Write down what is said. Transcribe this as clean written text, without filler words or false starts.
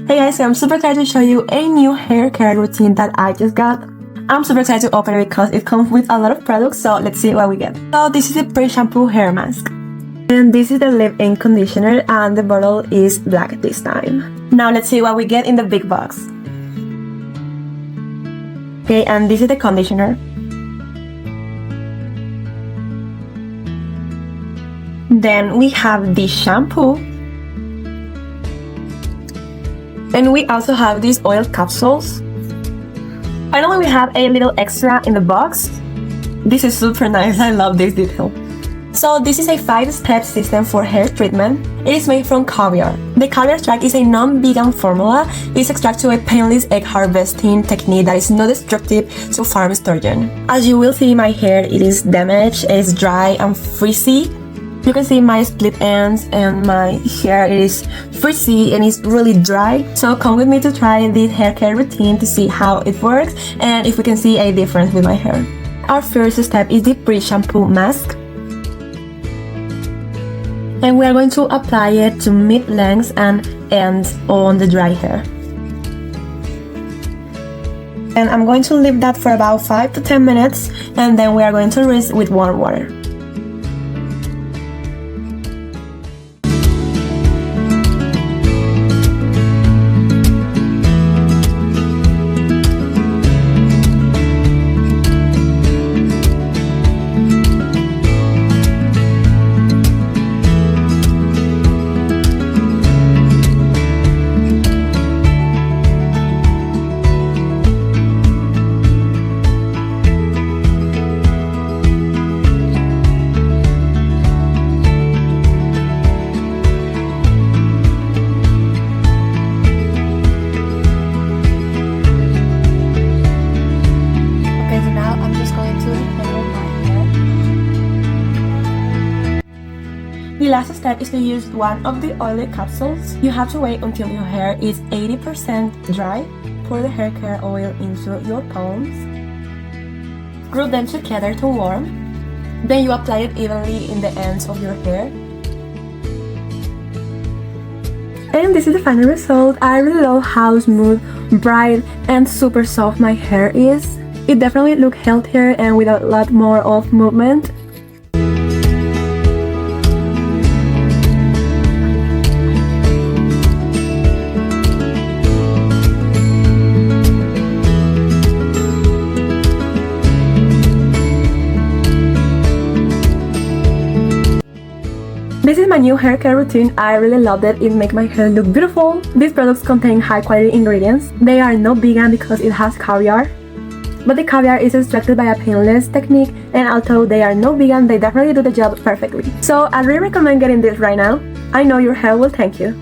Hey guys, so I'm super excited to show you a new hair care routine that I just got. I'm super excited to open it because it comes with a lot of products, so let's see what we get. So this is the pre-shampoo hair mask. And this is the leave-in conditioner and the bottle is black this time. Now let's see what we get in the big box. Okay, and this is the conditioner. Then we have the shampoo. And we also have these oil capsules. Finally, we have a little extra in the box. This is super nice. I love this detail. So this is a 5-step system for hair treatment. It is made from Caviar. The Caviar extract is a non-vegan formula. It is extracted to a painless egg harvesting technique that is not destructive to farm sturgeon. As you will see, my hair, it is damaged, it is dry and frizzy. You can see my split ends and my hair is frizzy and it's really dry. So come with me to try this hair care routine to see how it works and if we can see a difference with my hair. Our first step is the pre-shampoo mask. And we are going to apply it to mid-length and ends on the dry hair. And I'm going to leave that for about 5 to 10 minutes and then we are going to rinse with warm water. The last step is to use one of the oily capsules. You have to wait until your hair is 80% dry. Pour the hair care oil into your palms. Group them together to warm. Then you apply it evenly in the ends of your hair. And this is the final result. I really love how smooth, bright, and super soft my hair is. It definitely looks healthier and with a lot more of movement. This is my new hair care routine. I really loved it. It makes my hair look beautiful. These products contain high quality ingredients. They are not vegan because it has caviar. But the caviar is extracted by a painless technique, and although they are not vegan, they definitely do the job perfectly. So I really recommend getting this right now. I know your hair will thank you.